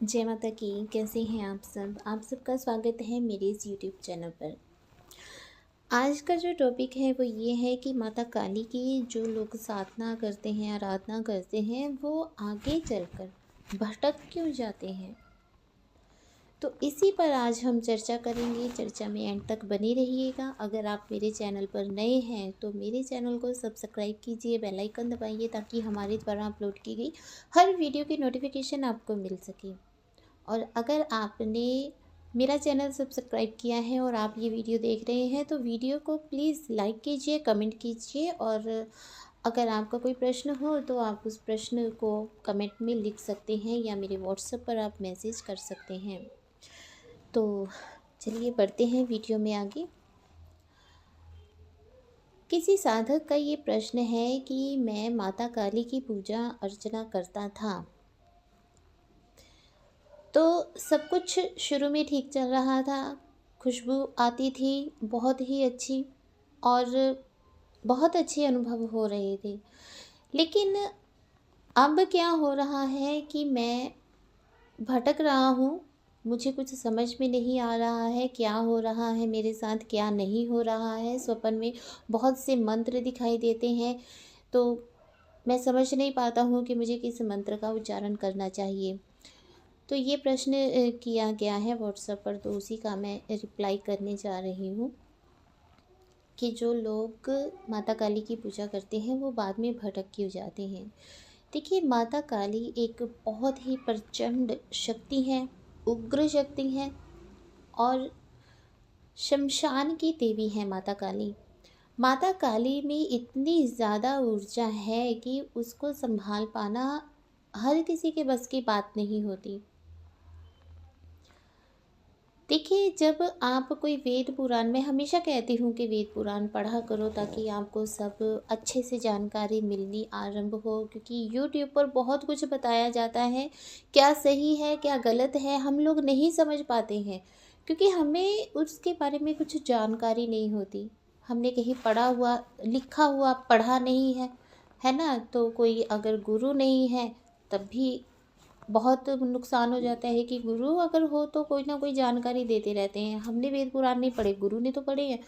जय माता की। कैसे हैं आप सबका स्वागत है मेरे इस यूट्यूब चैनल पर। आज का जो टॉपिक है वो ये है कि माता काली की जो लोग साधना करते हैं, आराधना करते हैं, वो आगे चलकर भटक क्यों जाते हैं। तो इसी पर आज हम चर्चा करेंगे। चर्चा में एंड तक बने रहिएगा। अगर आप मेरे चैनल पर नए हैं तो मेरे चैनल को सब्सक्राइब कीजिए, बेल आइकन दबाइए ताकि हमारे द्वारा अपलोड की गई हर वीडियो की नोटिफिकेशन आपको मिल सके। और अगर आपने मेरा चैनल सब्सक्राइब किया है और आप ये वीडियो देख रहे हैं तो वीडियो को प्लीज़ लाइक कीजिए, कमेंट कीजिए। और अगर आपका कोई प्रश्न हो तो आप उस प्रश्न को कमेंट में लिख सकते हैं या मेरे व्हाट्सएप पर आप मैसेज कर सकते हैं। तो चलिए बढ़ते हैं वीडियो में आगे। किसी साधक का ये प्रश्न है कि मैं माता काली की पूजा अर्चना करता था, तो सब कुछ शुरू में ठीक चल रहा था, खुशबू आती थी बहुत ही अच्छी, और बहुत अच्छे अनुभव हो रहे थे। लेकिन अब क्या हो रहा है कि मैं भटक रहा हूँ। मुझे कुछ समझ में नहीं आ रहा है क्या हो रहा है मेरे साथ, क्या नहीं हो रहा है। स्वप्न में बहुत से मंत्र दिखाई देते हैं, तो मैं समझ नहीं पाता हूँ कि मुझे किस मंत्र का उच्चारण करना चाहिए। तो ये प्रश्न किया गया है व्हाट्सएप पर, तो उसी का मैं रिप्लाई करने जा रही हूँ कि जो लोग माता काली की पूजा करते हैं वो बाद में भटक क्यों जाते हैं। देखिए, माता काली एक बहुत ही प्रचंड शक्ति है, उग्र शक्ति है, और शमशान की देवी है माता काली। माता काली में इतनी ज़्यादा ऊर्जा है कि उसको संभाल पाना हर किसी के बस की बात नहीं होती। देखिए, जब आप कोई वेद पुराण, मैं हमेशा कहती हूँ कि वेद पुराण पढ़ा करो ताकि आपको सब अच्छे से जानकारी मिलनी आरंभ हो, क्योंकि यूट्यूब पर बहुत कुछ बताया जाता है, क्या सही है क्या गलत है हम लोग नहीं समझ पाते हैं, क्योंकि हमें उसके बारे में कुछ जानकारी नहीं होती। हमने कहीं पढ़ा हुआ लिखा हुआ पढ़ा नहीं है, है ना। तो कोई अगर गुरु नहीं है तब भी बहुत नुकसान हो जाता है कि गुरु अगर हो तो कोई ना कोई जानकारी देते रहते हैं। हमने वेद पुराण नहीं पढ़े, गुरु ने तो पढ़े हैं।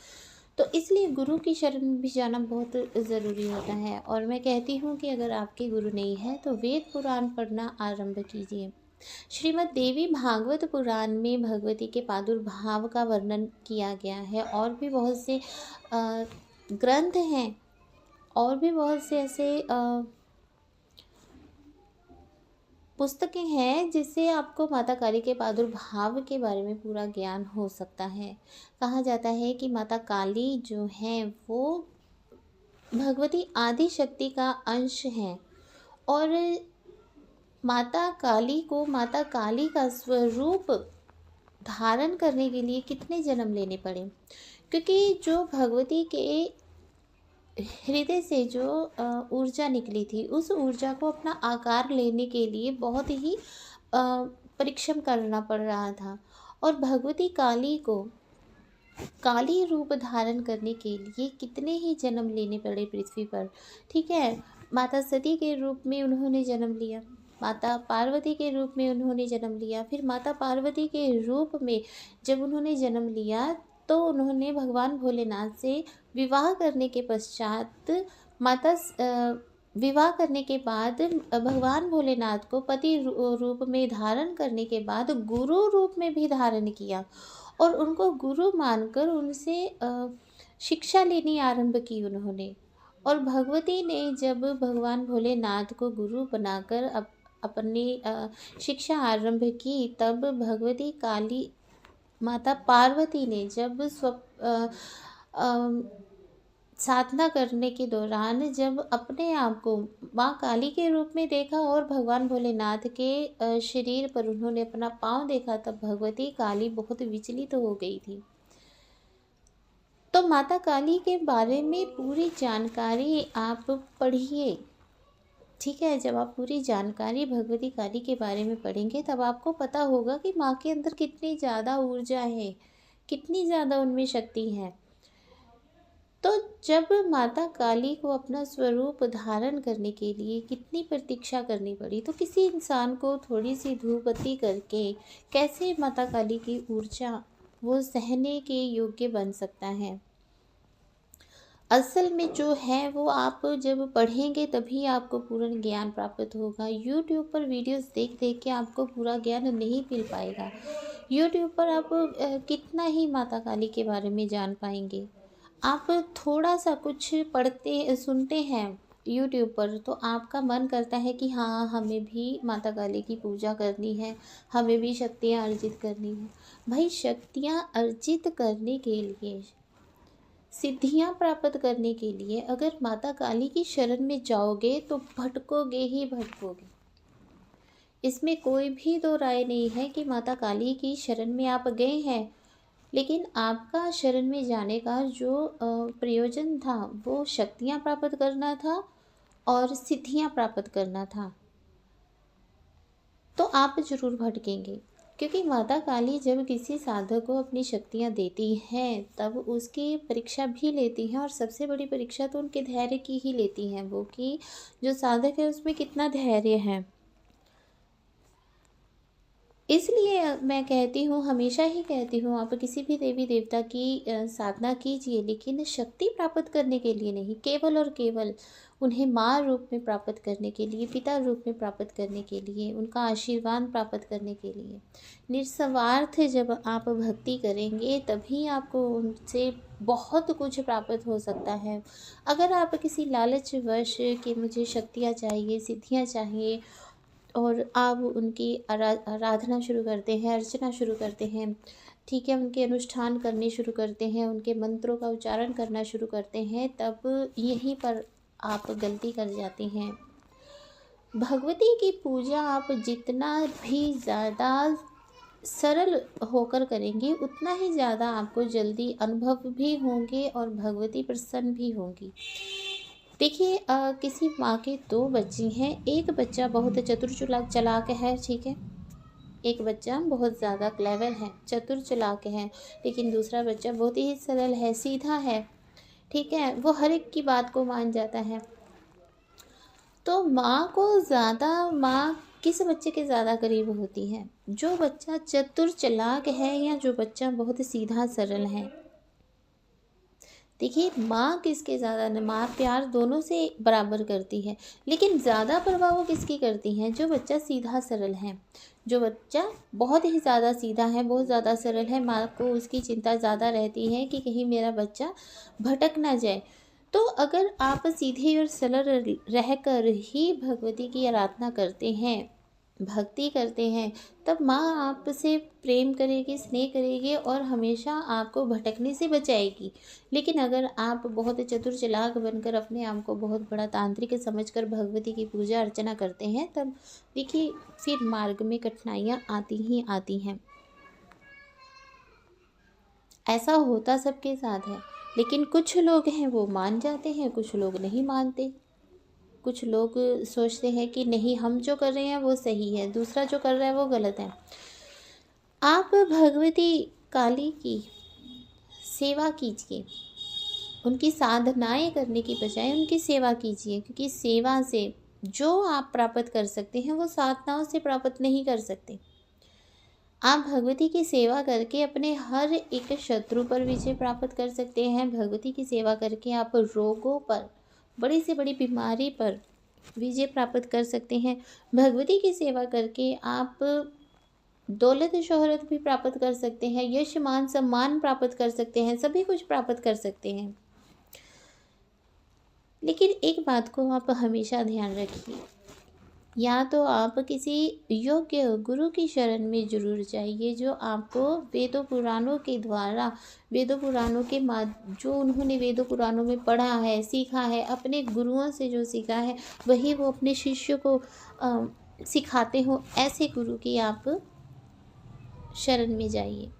तो इसलिए गुरु की शरण में भी जाना बहुत ज़रूरी होता है। और मैं कहती हूँ कि अगर आपके गुरु नहीं है तो वेद पुराण पढ़ना आरंभ कीजिए। श्रीमद् देवी भागवत पुराण में भगवती के प्रादुर्भाव का वर्णन किया गया है, और भी बहुत से ग्रंथ हैं, और भी बहुत से ऐसे पुस्तकें हैं जिससे आपको माता काली के प्रादुर्भाव के बारे में पूरा ज्ञान हो सकता है। कहा जाता है कि माता काली जो है वो भगवती आदि शक्ति का अंश है, और माता काली को माता काली का स्वरूप धारण करने के लिए कितने जन्म लेने पड़े, क्योंकि जो भगवती के हृदय से जो ऊर्जा निकली थी, उस ऊर्जा को अपना आकार लेने के लिए बहुत ही परिश्रम करना पड़ रहा था। और भगवती काली को काली रूप धारण करने के लिए कितने ही जन्म लेने पड़े पृथ्वी पर। ठीक है, माता सती के रूप में उन्होंने जन्म लिया, माता पार्वती के रूप में उन्होंने जन्म लिया, फिर माता पार्वती के रूप में जब उन्होंने जन्म लिया तो उन्होंने भगवान भोलेनाथ से विवाह करने के पश्चात विवाह करने के बाद भगवान भोलेनाथ को पति रूप में धारण करने के बाद गुरु रूप में भी धारण किया, और उनको गुरु मानकर उनसे शिक्षा लेनी आरंभ की उन्होंने। और भगवती ने जब भगवान भोलेनाथ को गुरु बनाकर अपनी शिक्षा आरंभ की, तब भगवती काली माता पार्वती ने जब साधना करने के दौरान जब अपने आप को माँ काली के रूप में देखा और भगवान भोलेनाथ के शरीर पर उन्होंने अपना पाँव देखा, तब भगवती काली बहुत विचलित हो गई थी। तो माता काली के बारे में पूरी जानकारी आप पढ़िए। ठीक है, जब आप पूरी जानकारी भगवती काली के बारे में पढ़ेंगे तब आपको पता होगा कि माँ के अंदर कितनी ज़्यादा ऊर्जा है, कितनी ज़्यादा उनमें शक्ति है। तो जब माता काली को अपना स्वरूप धारण करने के लिए कितनी प्रतीक्षा करनी पड़ी, तो किसी इंसान को थोड़ी सी धूप बत्ती करके कैसे माता काली की ऊर्जा वो सहने के योग्य बन सकता है। असल में जो है वो आप जब पढ़ेंगे तभी आपको पूर्ण ज्ञान प्राप्त होगा। यूट्यूब पर वीडियोस देख देख के आपको पूरा ज्ञान नहीं मिल पाएगा। यूट्यूब पर आप कितना ही माता काली के बारे में जान पाएंगे। आप थोड़ा सा कुछ पढ़ते सुनते हैं यूट्यूब पर तो आपका मन करता है कि हाँ, हमें भी माता काली की पूजा करनी है, हमें भी शक्तियाँ अर्जित करनी है। भाई, शक्तियाँ अर्जित करने के लिए, सिद्धियां प्राप्त करने के लिए अगर माता काली की शरण में जाओगे तो भटकोगे ही भटकोगे। इसमें कोई भी दो राय नहीं है कि माता काली की शरण में आप गए हैं, लेकिन आपका शरण में जाने का जो प्रयोजन था वो शक्तियां प्राप्त करना था और सिद्धियां प्राप्त करना था, तो आप जरूर भटकेंगे। क्योंकि माता काली जब किसी साधक को अपनी शक्तियाँ देती हैं तब उसकी परीक्षा भी लेती हैं, और सबसे बड़ी परीक्षा तो उनके धैर्य की ही लेती हैं वो, कि जो साधक है उसमें कितना धैर्य है। इसलिए मैं कहती हूँ, हमेशा ही कहती हूँ, आप किसी भी देवी देवता की साधना कीजिए, लेकिन शक्ति प्राप्त करने के लिए नहीं, केवल और केवल उन्हें माँ रूप में प्राप्त करने के लिए, पिता रूप में प्राप्त करने के लिए, उनका आशीर्वाद प्राप्त करने के लिए। निस्वार्थ जब आप भक्ति करेंगे तभी आपको उनसे बहुत कुछ प्राप्त हो सकता है। अगर आप किसी लालच वश कि मुझे शक्तियाँ चाहिए, सिद्धियाँ चाहिए, और आप उनकी आराधना शुरू करते हैं, अर्चना शुरू करते हैं, ठीक है, उनके अनुष्ठान करने शुरू करते हैं, उनके मंत्रों का उच्चारण करना शुरू करते हैं, तब यहीं पर आप गलती कर जाते हैं। भगवती की पूजा आप जितना भी ज़्यादा सरल होकर करेंगे उतना ही ज़्यादा आपको जल्दी अनुभव भी होंगे और भगवती प्रसन्न भी होंगी। देखिए, किसी माँ के दो बच्चे हैं, एक बच्चा बहुत चतुर चालाक है, ठीक है, एक बच्चा बहुत ज़्यादा क्लेवर है, चतुर चालाक है, लेकिन दूसरा बच्चा बहुत ही सरल है, सीधा है, ठीक है, वो हर एक की बात को मान जाता है। तो माँ किस बच्चे के ज़्यादा करीब होती है? जो बच्चा चतुर चालाक है या जो बच्चा बहुत सीधा सरल है। देखिए, माँ किसके ज़्यादा, माँ प्यार दोनों से बराबर करती है, लेकिन ज़्यादा प्रभाव किसकी करती हैं? जो बच्चा सीधा सरल है। जो बच्चा बहुत ही ज़्यादा सीधा है, बहुत ज़्यादा सरल है, माँ को उसकी चिंता ज़्यादा रहती है कि कहीं मेरा बच्चा भटक ना जाए। तो अगर आप सीधे और सरल रहकर ही भगवती की आराधना करते हैं, भक्ति करते हैं, तब माँ आपसे प्रेम करेगी, स्नेह करेगी और हमेशा आपको भटकने से बचाएगी। लेकिन अगर आप बहुत चतुर चालाक बनकर अपने आप को बहुत बड़ा तांत्रिक समझकर भगवती की पूजा अर्चना करते हैं, तब देखिए फिर मार्ग में कठिनाइयाँ आती ही आती हैं। ऐसा होता सबके साथ है, लेकिन कुछ लोग हैं वो मान जाते हैं, कुछ लोग नहीं मानते। कुछ लोग सोचते हैं कि नहीं, हम जो कर रहे हैं वो सही है, दूसरा जो कर रहा है वो गलत है। आप भगवती काली की सेवा कीजिए, उनकी साधनाएं करने की बजाय उनकी सेवा कीजिए, क्योंकि सेवा से जो आप प्राप्त कर सकते हैं वो साधनाओं से प्राप्त नहीं कर सकते। आप भगवती की सेवा करके अपने हर एक शत्रु पर विजय प्राप्त कर सकते हैं। भगवती की सेवा करके आप रोगों पर, बड़ी से बड़ी बीमारी पर विजय प्राप्त कर सकते हैं। भगवती की सेवा करके आप दौलत शोहरत भी प्राप्त कर सकते हैं, यश मान सम्मान प्राप्त कर सकते हैं, सभी कुछ प्राप्त कर सकते हैं। लेकिन एक बात को आप हमेशा ध्यान रखिए, या तो आप किसी योग्य गुरु की शरण में जरूर जाइए, जो आपको वेदों पुराणों के द्वारा, वेदों पुराणों के जो उन्होंने वेदों पुराणों में पढ़ा है, सीखा है, अपने गुरुओं से जो सीखा है वही वो अपने शिष्य को सिखाते हो। ऐसे गुरु की आप शरण में जाइए।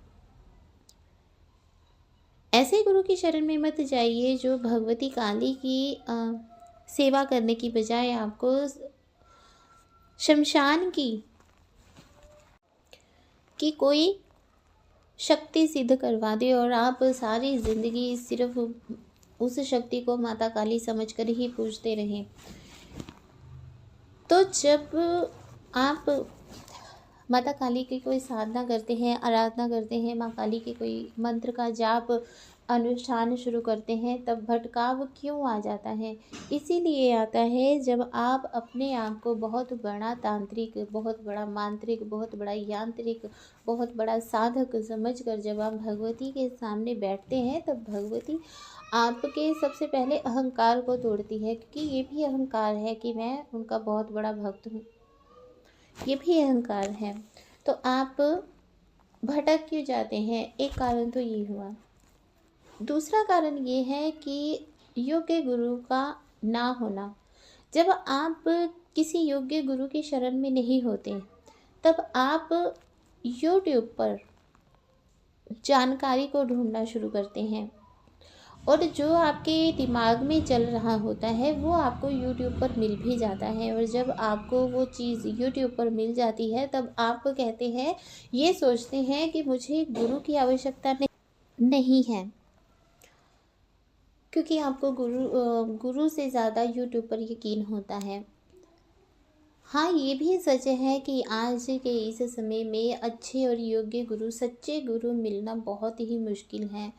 ऐसे गुरु की शरण में मत जाइए जो भगवती काली की सेवा करने की बजाय आपको शमशान की कोई शक्ति सिद्ध करवा दे और आप सारी ज़िंदगी सिर्फ उस शक्ति को माता काली समझकर ही पूजते रहें। तो जब आप माता काली की कोई साधना करते हैं, आराधना करते हैं, माँ काली के कोई मंत्र का जाप अनुष्ठान शुरू करते हैं, तब भटकाव क्यों आ जाता है? इसीलिए आता है जब आप अपने आप को बहुत बड़ा तांत्रिक, बहुत बड़ा मांत्रिक, बहुत बड़ा यांत्रिक, बहुत बड़ा साधक समझकर जब आप भगवती के सामने बैठते हैं, तब भगवती आपके सबसे पहले अहंकार को तोड़ती है, क्योंकि ये भी अहंकार है कि मैं उनका बहुत बड़ा भक्त हूँ, ये भी अहंकार है। तो आप भटक क्यों जाते हैं? एक कारण तो ये हुआ। दूसरा कारण ये है कि योग्य गुरु का ना होना। जब आप किसी योग्य गुरु की शरण में नहीं होते, तब आप यूट्यूब पर जानकारी को ढूंढना शुरू करते हैं, और जो आपके दिमाग में चल रहा होता है वो आपको यूट्यूब पर मिल भी जाता है। और जब आपको वो चीज़ यूट्यूब पर मिल जाती है, तब आप कहते हैं, ये सोचते हैं कि मुझे गुरु की आवश्यकता नहीं है, क्योंकि आपको गुरु से ज़्यादा यूट्यूब पर यकीन होता है। हाँ, ये भी सच है कि आज के इस समय में अच्छे और योग्य गुरु, सच्चे गुरु मिलना बहुत ही मुश्किल है।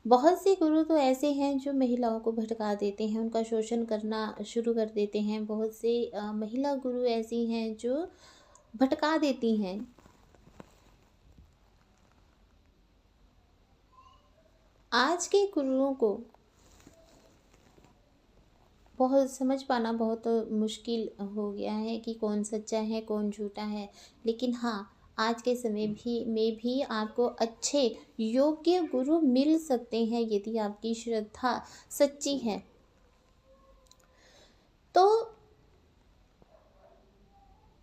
बहुत से गुरु तो ऐसे हैं जो महिलाओं को भटका देते हैं, उनका शोषण करना शुरू कर देते हैं। बहुत से महिला गुरु ऐसी हैं जो भटका देती हैं। आज के गुरुओं को बहुत समझ पाना बहुत मुश्किल हो गया है कि कौन सच्चा है, कौन झूठा है। लेकिन हाँ, आज के समय में भी आपको अच्छे योग्य गुरु मिल सकते हैं यदि आपकी श्रद्धा सच्ची है। तो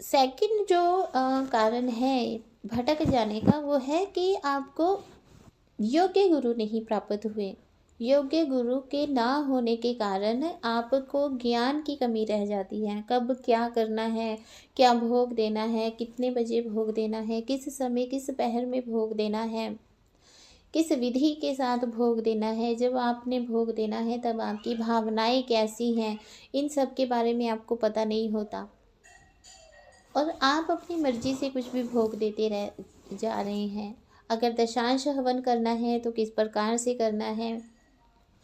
सेकंड जो कारण है भटक जाने का, वो है कि आपको योग्य गुरु नहीं प्राप्त हुए। योग्य गुरु के ना होने के कारण आपको ज्ञान की कमी रह जाती है। कब क्या करना है, क्या भोग देना है, कितने बजे भोग देना है, किस समय किस पहर में भोग देना है, किस विधि के साथ भोग देना है, जब आपने भोग देना है तब आपकी भावनाएं कैसी हैं, इन सब के बारे में आपको पता नहीं होता। और आप अपनी मर्जी से कुछ भी भोग देते रह जा रहे हैं। अगर दशांश हवन करना है तो किस प्रकार से करना है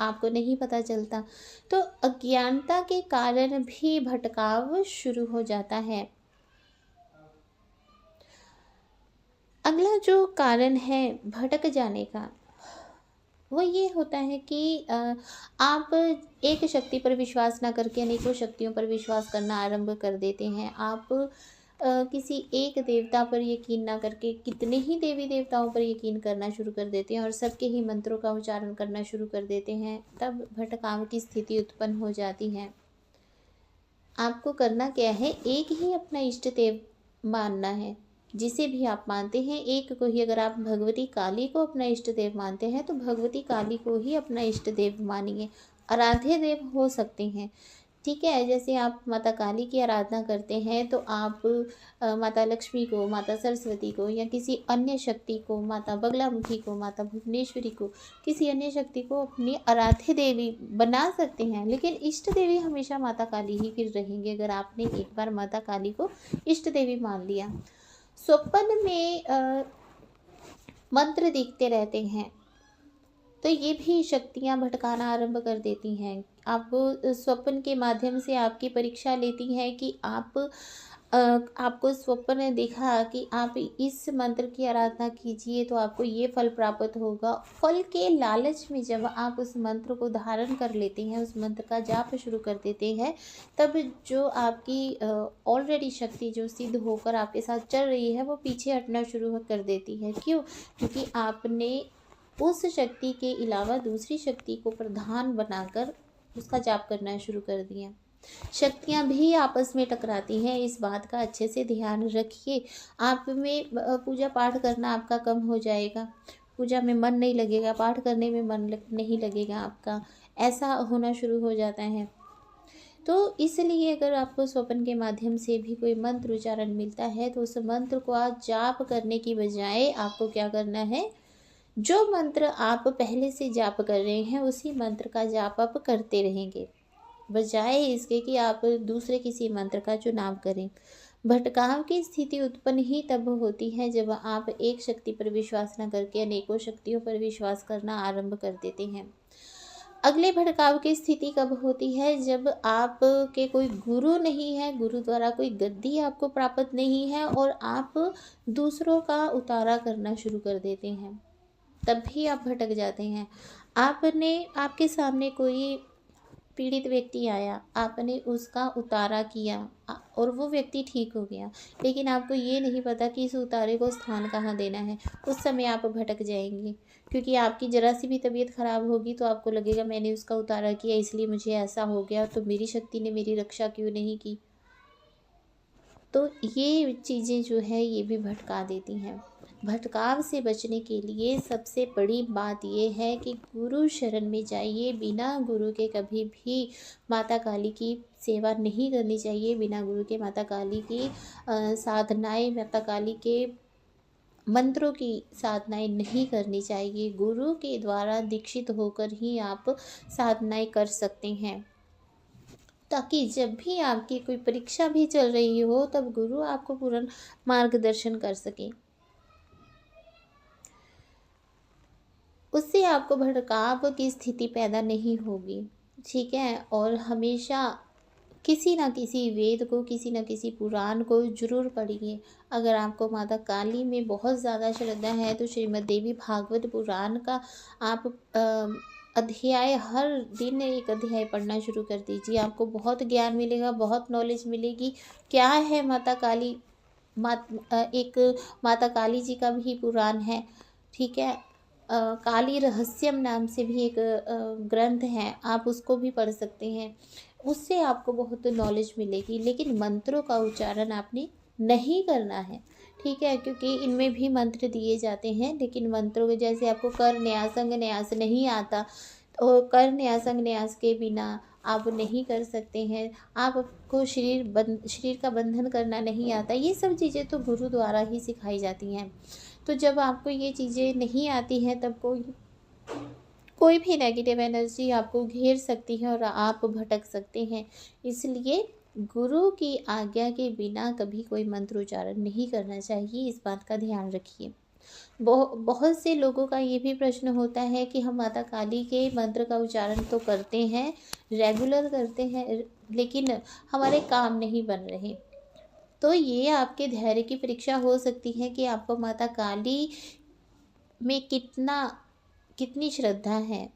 आपको नहीं पता चलता। तो अज्ञानता के कारण भी भटकाव शुरू हो जाता है। अगला जो कारण है भटक जाने का, वो ये होता है कि आप एक शक्ति पर विश्वास ना करके अनेकों शक्तियों पर विश्वास करना आरंभ कर देते हैं। आप किसी एक देवता पर यकीन ना करके कितने ही देवी देवताओं पर यकीन करना शुरू कर देते हैं और सबके ही मंत्रों का उच्चारण करना शुरू कर देते हैं। तब भटकाव की स्थिति उत्पन्न हो जाती है। आपको करना क्या है, एक ही अपना इष्ट देव मानना है। जिसे भी आप मानते हैं, एक को ही, अगर आप भगवती काली को अपना इष्ट देव मानते हैं तो भगवती काली को ही अपना इष्ट देव मानिए। आराध्य देव हो सकते हैं, ठीक है। जैसे आप माता काली की आराधना करते हैं तो आप माता लक्ष्मी को, माता सरस्वती को, या किसी अन्य शक्ति को, माता बगलामुखी को, माता भुवनेश्वरी को, किसी अन्य शक्ति को अपनी आराध्य देवी बना सकते हैं। लेकिन इष्ट देवी हमेशा माता काली ही फिर रहेंगे, अगर आपने एक बार माता काली को इष्ट देवी मान लिया। स्वप्न में मंत्र दिखते रहते हैं तो ये भी शक्तियाँ भटकाना आरंभ कर देती हैं। आप स्वप्न के माध्यम से आपकी परीक्षा लेती हैं कि आपको स्वप्न दिखा कि आप इस मंत्र की आराधना कीजिए तो आपको ये फल प्राप्त होगा। फल के लालच में जब आप उस मंत्र को धारण कर लेते हैं, उस मंत्र का जाप शुरू कर देते हैं, तब जो आपकी ऑलरेडी शक्ति जो सिद्ध होकर आपके साथ चल रही है वो पीछे हटना शुरू कर देती है। क्यों? क्योंकि आपने उस शक्ति के अलावा दूसरी शक्ति को प्रधान बनाकर उसका जाप करना शुरू कर दिया। शक्तियाँ भी आपस में टकराती हैं, इस बात का अच्छे से ध्यान रखिए। आप में पूजा पाठ करना आपका कम हो जाएगा, पूजा में मन नहीं लगेगा, पाठ करने में मन नहीं लगेगा आपका, ऐसा होना शुरू हो जाता है। तो इसलिए अगर आपको स्वप्न के माध्यम से भी कोई मंत्र उच्चारण मिलता है तो उस मंत्र को आज जाप करने की बजाय आपको क्या करना है, जो मंत्र आप पहले से जाप कर रहे हैं उसी मंत्र का जाप आप करते रहेंगे, बजाय इसके कि आप दूसरे किसी मंत्र का चुनाव करें। भटकाव की स्थिति उत्पन्न ही तब होती है जब आप एक शक्ति पर विश्वास न करके अनेकों शक्तियों पर विश्वास करना आरंभ कर देते हैं। अगले भटकाव की स्थिति कब होती है? जब आप के कोई गुरु नहीं है, गुरु द्वारा कोई गद्दी आपको प्राप्त नहीं है और आप दूसरों का उतारा करना शुरू कर देते हैं, तब भी आप भटक जाते हैं। आपके सामने कोई पीड़ित व्यक्ति आया, आपने उसका उतारा किया और वो व्यक्ति ठीक हो गया, लेकिन आपको ये नहीं पता कि इस उतारे को स्थान कहाँ देना है। उस समय आप भटक जाएंगे, क्योंकि आपकी ज़रा सी भी तबीयत ख़राब होगी तो आपको लगेगा मैंने उसका उतारा किया इसलिए मुझे ऐसा हो गया, तो मेरी शक्ति ने मेरी रक्षा क्यों नहीं की। तो ये चीज़ें जो है ये भी भटका देती हैं। भटकाव से बचने के लिए सबसे बड़ी बात ये है कि गुरु शरण में जाइए। बिना गुरु के कभी भी माता काली की सेवा नहीं करनी चाहिए। बिना गुरु के माता काली की साधनाएं, माता काली के मंत्रों की साधनाएं नहीं करनी चाहिए। गुरु के द्वारा दीक्षित होकर ही आप साधनाएं कर सकते हैं, ताकि जब भी आपकी कोई परीक्षा भी चल रही हो तब गुरु आपको पूर्ण मार्गदर्शन कर सके। उससे आपको भटकाव की स्थिति पैदा नहीं होगी, ठीक है। और हमेशा किसी न किसी वेद को, किसी न किसी पुराण को जरूर पढ़िए। अगर आपको माता काली में बहुत ज़्यादा श्रद्धा है तो श्रीमद् देवी भागवत पुराण का आप अध्याय, हर दिन एक अध्याय पढ़ना शुरू कर दीजिए। आपको बहुत ज्ञान मिलेगा, बहुत नॉलेज मिलेगी। क्या है माता काली? एक माता काली जी का भी पुराण है, ठीक है। काली रहस्यम नाम से भी एक ग्रंथ है, आप उसको भी पढ़ सकते हैं। उससे आपको बहुत नॉलेज मिलेगी। लेकिन मंत्रों का उच्चारण आपने नहीं करना है, ठीक है, क्योंकि इनमें भी मंत्र दिए जाते हैं। लेकिन मंत्रों के जैसे आपको कर न्यास अंग न्यास नहीं आता, तो कर न्यास अंग न्यास के बिना आप नहीं कर सकते हैं। आपको शरीर का बंधन करना नहीं आता। ये सब चीज़ें तो गुरु द्वारा ही सिखाई जाती हैं। तो जब आपको ये चीज़ें नहीं आती हैं तब कोई भी नेगेटिव एनर्जी आपको घेर सकती है और आप भटक सकते हैं। इसलिए गुरु की आज्ञा के बिना कभी कोई मंत्र उच्चारण नहीं करना चाहिए, इस बात का ध्यान रखिए। बहुत से लोगों का ये भी प्रश्न होता है कि हम माता काली के मंत्र का उच्चारण तो करते हैं, रेगुलर करते हैं, लेकिन हमारे काम नहीं बन रहे। तो ये आपके धैर्य की परीक्षा हो सकती है कि आपको माता काली में कितनी श्रद्धा है,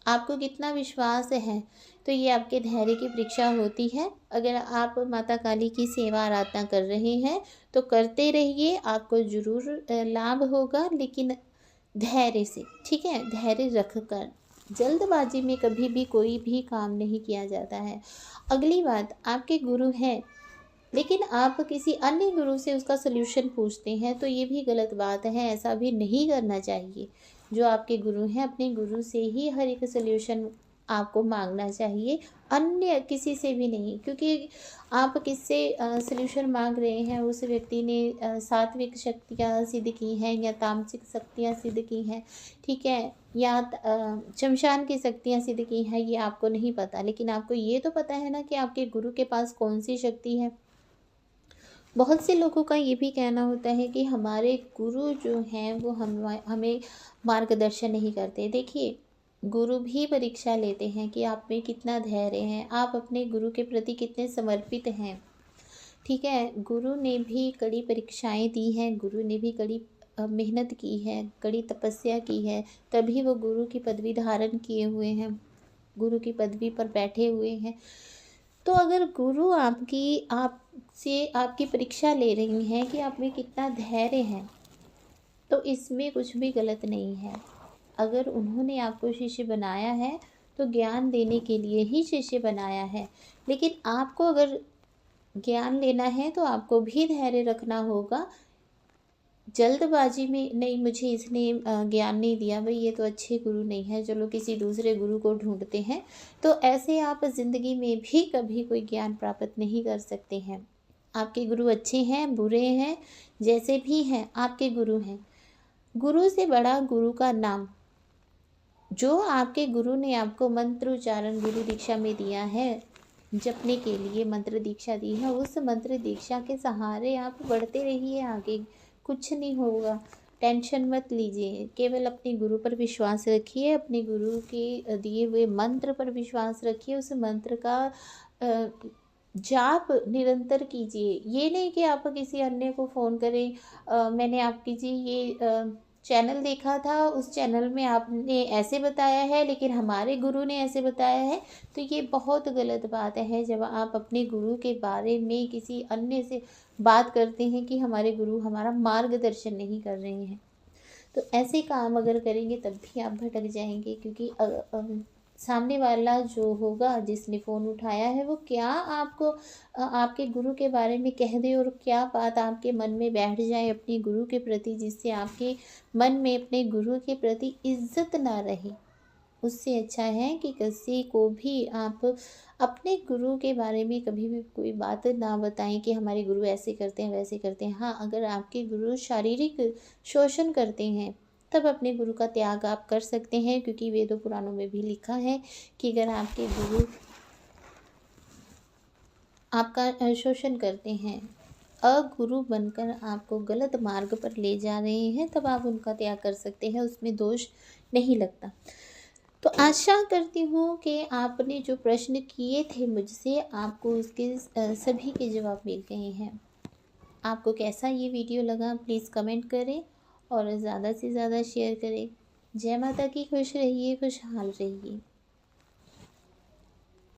आपको कितना विश्वास है। तो ये आपके धैर्य की परीक्षा होती है। अगर आप माता काली की सेवा आराधना कर रहे हैं तो करते रहिए, आपको ज़रूर लाभ होगा, लेकिन धैर्य से, ठीक है, धैर्य रख कर। जल्दबाजी में कभी भी कोई भी काम नहीं किया जाता है। अगली बात, आपके गुरु हैं लेकिन आप किसी अन्य गुरु से उसका सल्यूशन पूछते हैं, तो ये भी गलत बात है। ऐसा भी नहीं करना चाहिए। जो आपके गुरु हैं, अपने गुरु से ही हर एक सल्यूशन आपको मांगना चाहिए, अन्य किसी से भी नहीं। क्योंकि आप किससे सल्यूशन मांग रहे हैं, उस व्यक्ति ने सात्विक शक्तियाँ सिद्ध की हैं या तामसिक शक्तियाँ सिद्ध की हैं, ठीक है, या शमशान की शक्तियाँ सिद्ध की हैं, ये आपको नहीं पता। लेकिन आपको ये तो पता है ना कि आपके गुरु के पास कौन सी शक्ति है। बहुत से लोगों का ये भी कहना होता है कि हमारे गुरु जो हैं वो हमें मार्गदर्शन नहीं करते। देखिए, गुरु भी परीक्षा लेते हैं कि आप में कितना धैर्य है, आप अपने गुरु के प्रति कितने समर्पित हैं, ठीक है। गुरु ने भी कड़ी परीक्षाएं दी हैं, गुरु ने भी कड़ी मेहनत की है, कड़ी तपस्या की है, तभी वो गुरु की पदवी धारण किए हुए हैं, गुरु की पदवी पर बैठे हुए हैं। तो अगर गुरु आपसे आपकी परीक्षा ले रही हैं कि आप में कितना धैर्य है, तो इसमें कुछ भी गलत नहीं है। अगर उन्होंने आपको शिष्य बनाया है तो ज्ञान देने के लिए ही शिष्य बनाया है। लेकिन आपको अगर ज्ञान लेना है तो आपको भी धैर्य रखना होगा। जल्दबाजी में नहीं, मुझे इसने ज्ञान नहीं दिया, भाई ये तो अच्छे गुरु नहीं है, चलो किसी दूसरे गुरु को ढूंढते हैं, तो ऐसे आप ज़िंदगी में भी कभी कोई ज्ञान प्राप्त नहीं कर सकते हैं। आपके गुरु अच्छे हैं, बुरे हैं, जैसे भी हैं, आपके गुरु हैं। गुरु से बड़ा गुरु का नाम। जो आपके गुरु ने आपको मंत्र उच्चारण गुरु दीक्षा में दिया है, जपने के लिए मंत्र दीक्षा दी है, उस मंत्र दीक्षा के सहारे आप बढ़ते रहिए आगे, कुछ नहीं होगा। टेंशन मत लीजिए, केवल अपने गुरु पर विश्वास रखिए, अपने गुरु के दिए हुए मंत्र पर विश्वास रखिए, उस मंत्र का जाप निरंतर कीजिए। ये नहीं कि आप किसी अन्य को फ़ोन करें, मैंने आपकी जी ये चैनल देखा था, उस चैनल में आपने ऐसे बताया है लेकिन हमारे गुरु ने ऐसे बताया है, तो ये बहुत गलत बात है। जब आप अपने गुरु के बारे में किसी अन्य से बात करते हैं कि हमारे गुरु हमारा मार्गदर्शन नहीं कर रहे हैं, तो ऐसे काम अगर करेंगे तब भी आप भटक जाएंगे। क्योंकि सामने वाला जो होगा, जिसने फ़ोन उठाया है, वो क्या आपको आपके गुरु के बारे में कह दे और क्या बात आपके मन में बैठ जाए अपने गुरु के प्रति, जिससे आपके मन में अपने गुरु के प्रति इज्जत ना रहे। उससे अच्छा है कि किसी को भी आप अपने गुरु के बारे में कभी भी कोई बात ना बताएं कि हमारे गुरु ऐसे करते हैं वैसे करते हैं। हाँ, अगर आपके गुरु शारीरिक शोषण करते हैं तब अपने गुरु का त्याग आप कर सकते हैं, क्योंकि वेदों पुराणों में भी लिखा है कि अगर आपके गुरु आपका शोषण करते हैं, अगुरु बनकर आपको गलत मार्ग पर ले जा रहे हैं, तब आप उनका त्याग कर सकते हैं, उसमें दोष नहीं लगता। तो आशा करती हूँ कि आपने जो प्रश्न किए थे मुझसे, आपको उसके सभी के जवाब मिल गए हैं। आपको कैसा ये वीडियो लगा प्लीज़ कमेंट करें और ज़्यादा से ज़्यादा शेयर करें। जय माता की, खुश रहिए, खुशहाल रहिए।